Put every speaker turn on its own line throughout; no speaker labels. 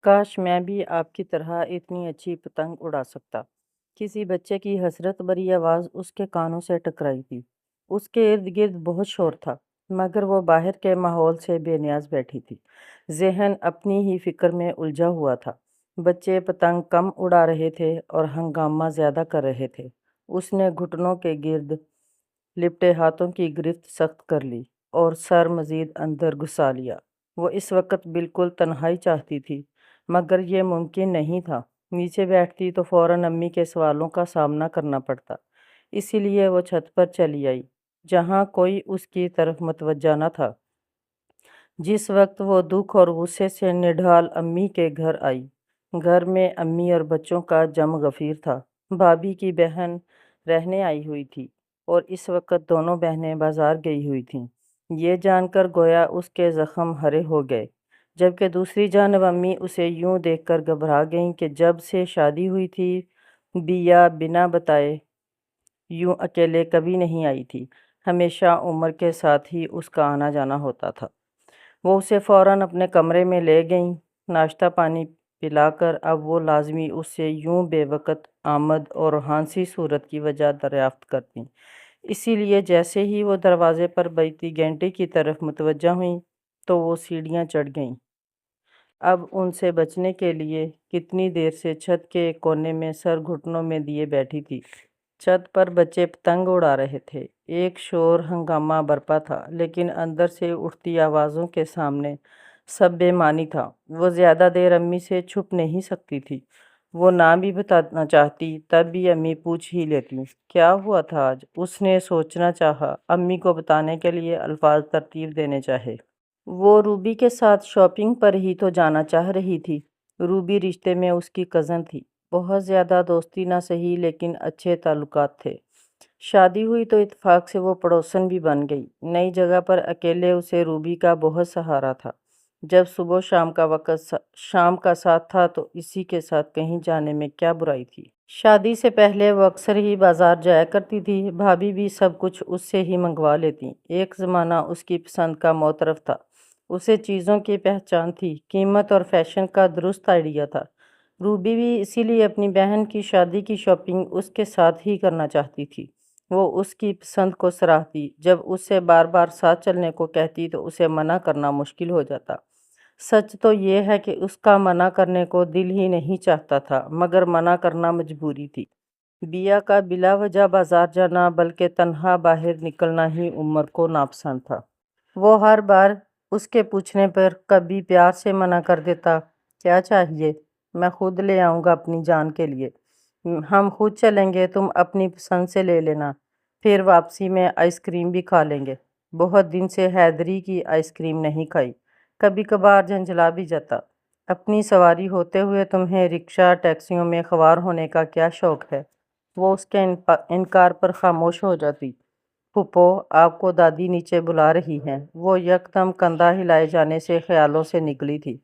کاش میں بھی آپ کی طرح اتنی اچھی پتنگ اڑا سکتا۔ کسی بچے کی حسرت بھری آواز اس کے کانوں سے ٹکرائی تھی۔ اس کے ارد گرد بہت شور تھا، مگر وہ باہر کے ماحول سے بے نیاز بیٹھی تھی۔ ذہن اپنی ہی فکر میں الجھا ہوا تھا۔ بچے پتنگ کم اڑا رہے تھے اور ہنگامہ زیادہ کر رہے تھے۔ اس نے گھٹنوں کے گرد لپٹے ہاتھوں کی گرفت سخت کر لی اور سر مزید اندر گھسا لیا۔ وہ اس وقت بالکل تنہائی چاہتی تھی، مگر یہ ممکن نہیں تھا۔ نیچے بیٹھتی تو فوراً امی کے سوالوں کا سامنا کرنا پڑتا، اسی لیے وہ چھت پر چلی آئی، جہاں کوئی اس کی طرف متوجہ نہ تھا۔ جس وقت وہ دکھ اور غصے سے نڈھال امی کے گھر آئی، گھر میں امی اور بچوں کا جم غفیر تھا۔ بھابھی کی بہن رہنے آئی ہوئی تھی اور اس وقت دونوں بہنیں بازار گئی ہوئی تھیں۔ یہ جان کر گویا اس کے زخم ہرے ہو گئے، جبکہ دوسری جانب امی اسے یوں دیکھ کر گھبرا گئیں کہ جب سے شادی ہوئی تھی بیا بنا بتائے یوں اکیلے کبھی نہیں آئی تھی، ہمیشہ عمر کے ساتھ ہی اس کا آنا جانا ہوتا تھا۔ وہ اسے فوراً اپنے کمرے میں لے گئیں، ناشتہ پانی پلا کر۔ اب وہ لازمی اس سے یوں بے وقت آمد اور ہانسی صورت کی وجہ دریافت کرتیں۔ اسی لیے جیسے ہی وہ دروازے پر بجتی گھنٹی کی طرف متوجہ ہوئیں تو وہ سیڑھیاں چڑھ گئیں۔ اب ان سے بچنے کے لیے کتنی دیر سے چھت کے ایک کونے میں سر گھٹنوں میں دیے بیٹھی تھی۔ چھت پر بچے پتنگ اڑا رہے تھے، ایک شور ہنگامہ برپا تھا، لیکن اندر سے اٹھتی آوازوں کے سامنے سب بے معنی تھا۔ وہ زیادہ دیر امی سے چھپ نہیں سکتی تھی۔ وہ نہ بھی بتانا چاہتی تب بھی امی پوچھ ہی لیتی، کیا ہوا تھا آج؟ اس نے سوچنا چاہا، امی کو بتانے کے لیے الفاظ ترتیب دینے چاہے۔ وہ روبی کے ساتھ شاپنگ پر ہی تو جانا چاہ رہی تھی۔ روبی رشتے میں اس کی کزن تھی، بہت زیادہ دوستی نہ سہی لیکن اچھے تعلقات تھے۔ شادی ہوئی تو اتفاق سے وہ پڑوسن بھی بن گئی۔ نئی جگہ پر اکیلے اسے روبی کا بہت سہارا تھا۔ جب صبح شام کا وقت شام کا ساتھ تھا تو اسی کے ساتھ کہیں جانے میں کیا برائی تھی؟ شادی سے پہلے وہ اکثر ہی بازار جایا کرتی تھی، بھابھی بھی سب کچھ اس سے ہی منگوا لیتی۔ ایک زمانہ اس کی پسند کا معترف تھا، اسے چیزوں کی پہچان تھی، قیمت اور فیشن کا درست آئیڈیا تھا۔ روبی بھی اسی لیے اپنی بہن کی شادی کی شاپنگ اس کے ساتھ ہی کرنا چاہتی تھی۔ وہ اس کی پسند کو سراہتی، جب اس سے بار بار ساتھ چلنے کو کہتی تو اسے منع کرنا مشکل ہو جاتا۔ سچ تو یہ ہے کہ اس کا منع کرنے کو دل ہی نہیں چاہتا تھا، مگر منع کرنا مجبوری تھی۔ بیا کا بلا وجہ بازار جانا بلکہ تنہا باہر نکلنا ہی عمر کو ناپسند تھا۔ وہ ہر بار اس کے پوچھنے پر کبھی پیار سے منع کر دیتا، کیا چاہیے؟ میں خود لے آؤں گا اپنی جان کے لیے، ہم خود چلیں گے، تم اپنی پسند سے لے لینا، پھر واپسی میں آئس کریم بھی کھا لیں گے۔ بہت دن سے حیدری کی آئس کریم نہیں کھائی، کبھی کبھار جھنجھلا بھی جاتا۔ اپنی سواری ہوتے ہوئے تمہیں رکشہ ٹیکسیوں میں خوار ہونے کا کیا شوق ہے؟ وہ اس کے انکار پر خاموش ہو جاتی۔ پھپھو، آپ کو دادی نیچے بلا رہی ہیں۔ وہ یکدم کندھا ہلائے جانے سے خیالوں سے نکلی تھی۔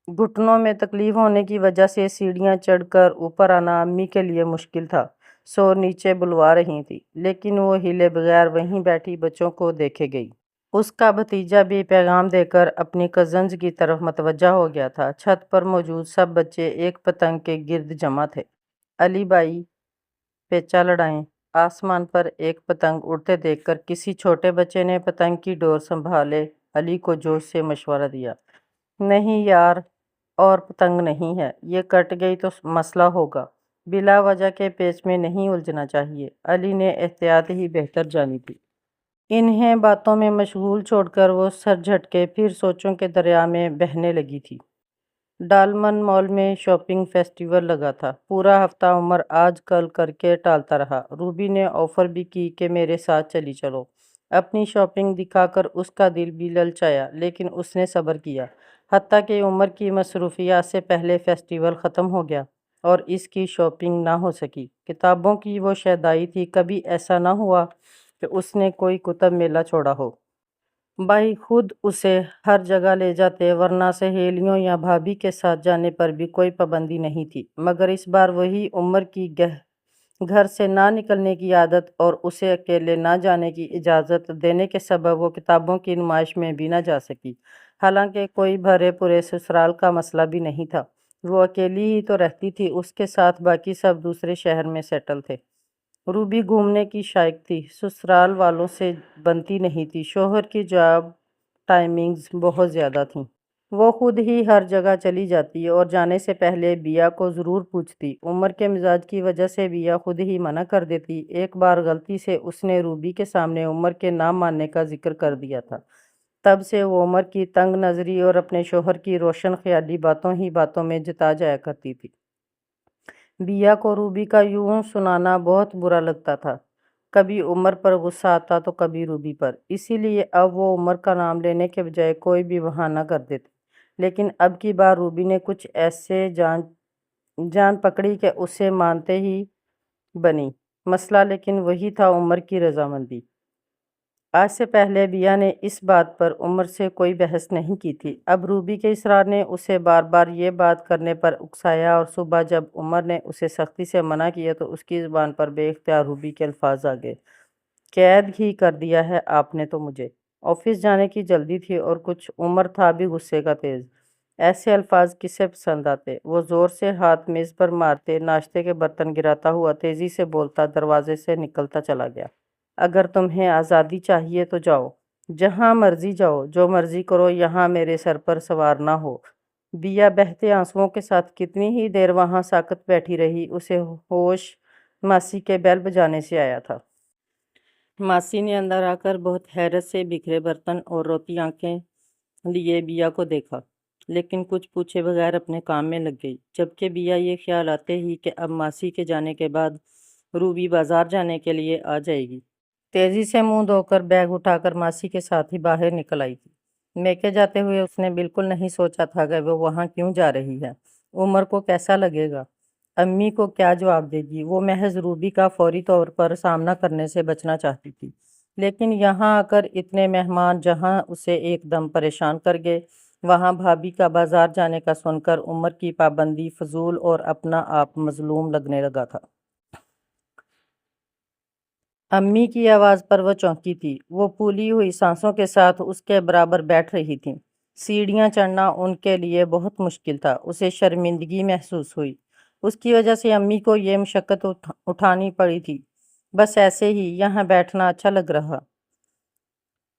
گھٹنوں میں تکلیف ہونے کی وجہ سے سیڑھیاں چڑھ کر اوپر آنا امی کے لیے مشکل تھا، سو نیچے بلوا رہی تھی، لیکن وہ ہلے بغیر وہیں بیٹھی بچوں کو دیکھے گئی۔ اس کا بھتیجا بھی پیغام دے کر اپنی کزنز کی طرف متوجہ ہو گیا تھا۔ چھت پر موجود سب بچے ایک پتنگ کے گرد جمع تھے۔ علی بھائی، پیچا لڑائیں۔ آسمان پر ایک پتنگ اڑتے دیکھ کر کسی چھوٹے بچے نے پتنگ کی ڈور سنبھالے علی کو جوش سے مشورہ دیا، نہیں یار، اور پتنگ نہیں ہے، یہ کٹ گئی تو مسئلہ ہوگا، بلا وجہ کے پیچ میں نہیں الجھنا چاہیے۔ علی نے احتیاط ہی بہتر جانی تھی۔ انہیں باتوں میں مشغول چھوڑ کر وہ سر جھٹکے پھر سوچوں کے دریا میں بہنے لگی تھی۔ ڈالمن مال میں شاپنگ فیسٹیول لگا تھا۔ پورا ہفتہ عمر آج کل کر کے ٹالتا رہا۔ روبی نے آفر بھی کی کہ میرے ساتھ چلی چلو۔ اپنی شاپنگ دکھا کر اس کا دل بھی للچایا، لیکن اس نے صبر کیا، حتیٰ کہ عمر کی مصروفیات سے پہلے فیسٹیول ختم ہو گیا اور اس کی شاپنگ نہ ہو سکی۔ کتابوں کی وہ شیدائی تھی، کبھی ایسا نہ ہوا کہ اس نے کوئی کتب میلہ چھوڑا ہو۔ بھائی خود اسے ہر جگہ لے جاتے، ورنہ سہیلیوں یا بھابھی کے ساتھ جانے پر بھی کوئی پابندی نہیں تھی، مگر اس بار وہی عمر کی گھر سے نہ نکلنے کی عادت اور اسے اکیلے نہ جانے کی اجازت دینے کے سبب وہ کتابوں کی نمائش میں بھی نہ جا سکی۔ حالانکہ کوئی بھرے پورے سسرال کا مسئلہ بھی نہیں تھا۔ وہ اکیلی ہی تو رہتی تھی، اس کے ساتھ باقی سب دوسرے شہر میں سیٹل تھے۔ روبی گھومنے کی شائق تھی، سسرال والوں سے بنتی نہیں تھی، شوہر کی جاب ٹائمنگز بہت زیادہ تھیں۔ وہ خود ہی ہر جگہ چلی جاتی اور جانے سے پہلے بیا کو ضرور پوچھتی۔ عمر کے مزاج کی وجہ سے بیا خود ہی منع کر دیتی۔ ایک بار غلطی سے اس نے روبی کے سامنے عمر کے نہ ماننے کا ذکر کر دیا تھا۔ تب سے وہ عمر کی تنگ نظری اور اپنے شوہر کی روشن خیالی باتوں ہی باتوں میں جتا جایا کرتی تھی۔ بیا کو روبی کا یوں سنانا بہت برا لگتا تھا، کبھی عمر پر غصہ آتا تو کبھی روبی پر، اسی لیے اب وہ عمر کا نام لینے کے بجائے کوئی بھی بہانہ کر دیتی۔ لیکن اب کی بار روبی نے کچھ ایسے جان پکڑی کہ اسے مانتے ہی بنی۔ مسئلہ لیکن وہی تھا، عمر کی رضامندی۔ آج سے پہلے بیا نے اس بات پر عمر سے کوئی بحث نہیں کی تھی۔ اب روبی کے اصرار نے اسے بار بار یہ بات کرنے پر اکسایا اور صبح جب عمر نے اسے سختی سے منع کیا تو اس کی زبان پر بے اختیار روبی کے الفاظ آ گئے، قید ہی کر دیا ہے آپ نے تو مجھے۔ آفس جانے کی جلدی تھی اور کچھ عمر تھا بھی غصے کا تیز۔ ایسے الفاظ کسے پسند آتے؟ وہ زور سے ہاتھ میز پر مارتے، ناشتے کے برتن گراتا ہوا تیزی سے بولتا دروازے سے نکلتا چلا گیا۔ اگر تمہیں آزادی چاہیے تو جاؤ، جہاں مرضی جاؤ، جو مرضی کرو، یہاں میرے سر پر سوار نہ ہو۔ بیا بہتے آنسوؤں کے ساتھ کتنی ہی دیر وہاں ساکت بیٹھی رہی، اسے ہوش ماسی کے بیل بجانے سے آیا تھا۔ ماسی نے اندر آ کر بہت حیرت سے بکھرے برتن اور روتی آنکھیں لیے بیا کو دیکھا، لیکن کچھ پوچھے بغیر اپنے کام میں لگ گئی، جبکہ بیا یہ خیال آتے ہی کہ اب ماسی کے جانے کے بعد روبی بازار جانے کے لیے آ جائے گی، تیزی سے منہ دھو کر بیگ اٹھا کر ماسی کے ساتھ ہی باہر نکل آئی تھی۔ میکے جاتے ہوئے اس نے بالکل نہیں سوچا تھا کہ وہ وہاں کیوں جا رہی ہے، عمر کو کیسا لگے گا، امی کو کیا جواب دے گی۔ وہ محض روبی کا فوری طور پر سامنا کرنے سے بچنا چاہتی تھی، لیکن یہاں آ کر اتنے مہمان جہاں اسے ایک دم پریشان کر گئے، وہاں بھابھی کا بازار جانے کا سن کر عمر کی پابندی فضول اور اپنا آپ مظلوم لگنے لگا تھا۔ امی کی آواز پر وہ چونکی تھی۔ وہ پھولی ہوئی سانسوں کے ساتھ اس کے برابر بیٹھ رہی تھیں۔ سیڑھیاں چڑھنا ان کے لیے بہت مشکل تھا۔ اسے شرمندگی محسوس ہوئی، اس کی وجہ سے امی کو یہ مشقت اٹھانی پڑی تھی۔ بس ایسے ہی یہاں بیٹھنا اچھا لگ رہا۔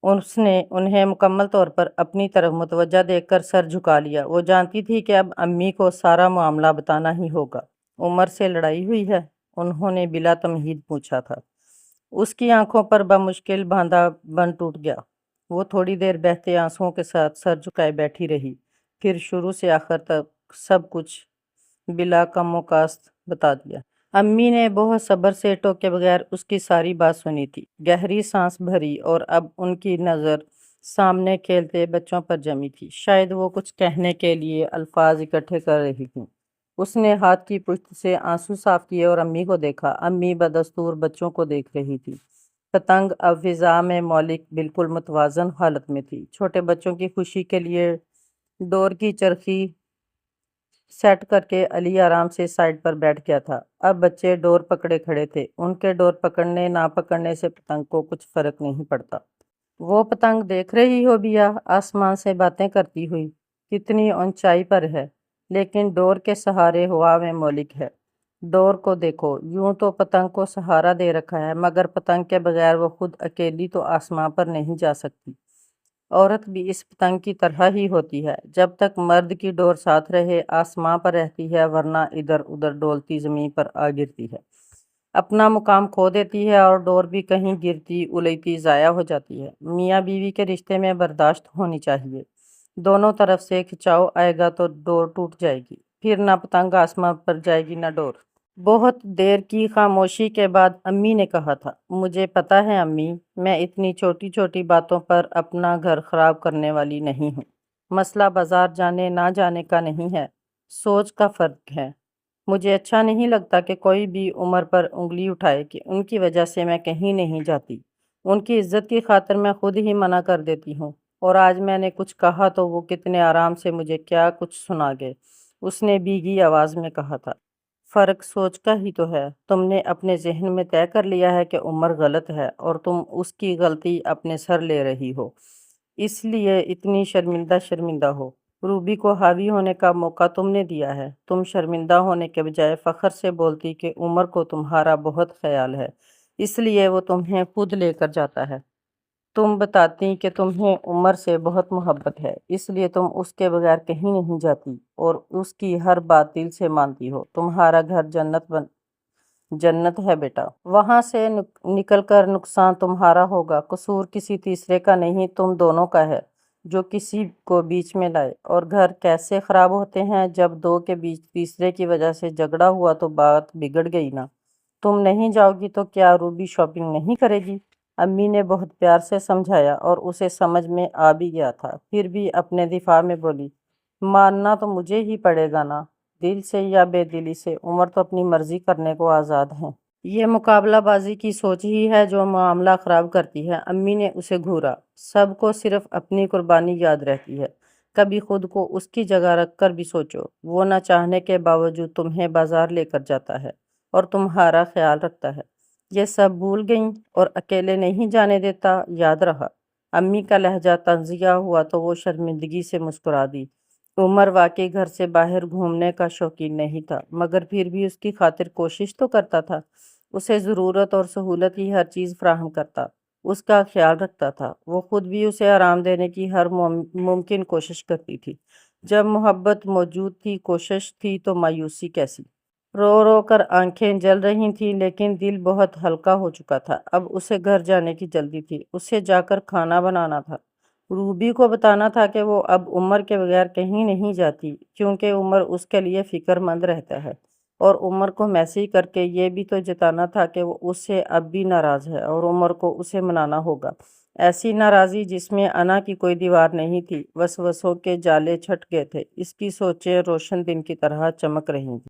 اس نے انہیں مکمل طور پر اپنی طرف متوجہ دیکھ کر سر جھکا لیا۔ وہ جانتی تھی کہ اب امی کو سارا معاملہ بتانا ہی ہوگا۔ عمر سے لڑائی ہوئی ہے؟ انہوں نے بلا تمہید پوچھا تھا۔ اس کی آنکھوں پر بمشکل باندھا بن ٹوٹ گیا۔ وہ تھوڑی دیر بہتے آنسوؤں کے ساتھ سر جھکائے بیٹھی رہی، پھر شروع سے آخر تک سب کچھ بلا کم و کاست بتا دیا۔ امی نے بہت صبر سے ٹوکے بغیر اس کی ساری بات سنی تھی، گہری سانس بھری، اور اب ان کی نظر سامنے کھیلتے بچوں پر جمی تھی۔ شاید وہ کچھ کہنے کے لیے الفاظ اکٹھے کر رہی تھیں۔ اس نے ہاتھ کی پشت سے آنسو صاف کیے اور امی کو دیکھا۔ امی بدستور بچوں کو دیکھ رہی تھی۔ پتنگ اب فضا میں مولک بالکل متوازن حالت میں تھی۔ چھوٹے بچوں کی خوشی کے لیے ڈور کی چرخی سیٹ کر کے علی آرام سے سائڈ پر بیٹھ گیا تھا۔ اب بچے ڈور پکڑے کھڑے تھے، ان کے ڈور پکڑنے نہ پکڑنے سے پتنگ کو کچھ فرق نہیں پڑتا۔ وہ پتنگ دیکھ رہی ہو بیا، آسمان سے باتیں کرتی ہوئی، کتنی اونچائی پر ہے، لیکن ڈور کے سہارے ہوا میں مولک ہے۔ ڈور کو دیکھو، یوں تو پتنگ کو سہارا دے رکھا ہے، مگر پتنگ کے بغیر وہ خود اکیلی تو آسمان پر نہیں جا سکتی۔ عورت بھی اس پتنگ کی طرح ہی ہوتی ہے، جب تک مرد کی ڈور ساتھ رہے آسمان پر رہتی ہے، ورنہ ادھر ادھر ڈولتی زمین پر آ گرتی ہے، اپنا مقام کھو دیتی ہے، اور ڈور بھی کہیں گرتی الٹتی ضائع ہو جاتی ہے۔ میاں بیوی کے رشتے میں برداشت ہونی چاہیے، دونوں طرف سے کھچاؤ آئے گا تو ڈور ٹوٹ جائے گی، پھر نہ پتنگ آسمان پر جائے گی نہ ڈور۔ بہت دیر کی خاموشی کے بعد امی نے کہا تھا، مجھے پتہ ہے امی، میں اتنی چھوٹی چھوٹی باتوں پر اپنا گھر خراب کرنے والی نہیں ہوں۔ مسئلہ بازار جانے نہ جانے کا نہیں ہے، سوچ کا فرق ہے۔ مجھے اچھا نہیں لگتا کہ کوئی بھی عمر پر انگلی اٹھائے کہ ان کی وجہ سے میں کہیں نہیں جاتی۔ ان کی عزت کی خاطر میں خود ہی منع کر دیتی ہوں، اور آج میں نے کچھ کہا تو وہ کتنے آرام سے مجھے کیا کچھ سنا گئے۔ اس نے بھیگی آواز میں کہا تھا، فرق سوچ کا ہی تو ہے۔ تم نے اپنے ذہن میں طے کر لیا ہے کہ عمر غلط ہے، اور تم اس کی غلطی اپنے سر لے رہی ہو۔ اس لیے اتنی شرمندہ ہو۔ روبی کو حاوی ہونے کا موقع تم نے دیا ہے۔ تم شرمندہ ہونے کے بجائے فخر سے بولتی کہ عمر کو تمہارا بہت خیال ہے، اس لیے وہ تمہیں خود لے کر جاتا ہے۔ تم بتاتی کہ تمہیں عمر سے بہت محبت ہے، اس لیے تم اس کے بغیر کہیں نہیں جاتی اور اس کی ہر بات دل سے مانتی ہو۔ تمہارا گھر جنت ہے بیٹا۔ وہاں سے نکل کر نقصان تمہارا ہوگا، قصور کسی تیسرے کا نہیں، تم دونوں کا ہے جو کسی کو بیچ میں لائے۔ اور گھر کیسے خراب ہوتے ہیں؟ جب دو کے بیچ تیسرے کی وجہ سے جھگڑا ہوا تو بات بگڑ گئی نا۔ تم نہیں جاؤ گی تو کیا روبی شاپنگ نہیں کرے گی؟ امی نے بہت پیار سے سمجھایا اور اسے سمجھ میں آ بھی گیا تھا، پھر بھی اپنے دفاع میں بولی، ماننا تو مجھے ہی پڑے گا نا، دل سے یا بے دلی سے، عمر تو اپنی مرضی کرنے کو آزاد ہے۔ یہ مقابلہ بازی کی سوچ ہی ہے جو معاملہ خراب کرتی ہے۔ امی نے اسے گھورا، سب کو صرف اپنی قربانی یاد رہتی ہے، کبھی خود کو اس کی جگہ رکھ کر بھی سوچو۔ وہ نہ چاہنے کے باوجود تمہیں بازار لے کر جاتا ہے اور تمہارا خیال رکھتا ہے۔ یہ سب بھول گئیں اور اکیلے نہیں جانے دیتا، یاد رہا؟ امی کا لہجہ تنزیہ ہوا تو وہ شرمندگی سے مسکرا دی۔ عمر واقعی گھر سے باہر گھومنے کا شوقین نہیں تھا، مگر پھر بھی اس کی خاطر کوشش تو کرتا تھا۔ اسے ضرورت اور سہولت کی ہر چیز فراہم کرتا، اس کا خیال رکھتا تھا۔ وہ خود بھی اسے آرام دینے کی ہر ممکن کوشش کرتی تھی۔ جب محبت موجود تھی، کوشش تھی تو مایوسی کیسی؟ رو رو کر آنکھیں جل رہی تھیں، لیکن دل بہت ہلکا ہو چکا تھا۔ اب اسے گھر جانے کی جلدی تھی، اسے جا کر کھانا بنانا تھا، روبی کو بتانا تھا کہ وہ اب عمر کے بغیر کہیں نہیں جاتی، کیونکہ عمر اس کے لیے فکر مند رہتا ہے، اور عمر کو میسج کر کے یہ بھی تو جتانا تھا کہ وہ اس سے اب بھی ناراض ہے اور عمر کو اسے منانا ہوگا۔ ایسی ناراضی جس میں انا کی کوئی دیوار نہیں تھی، وسوسوں کے جالے چھٹ گئے تھے۔ اس کی سوچیں روشن دن کی طرح چمک رہی تھیں۔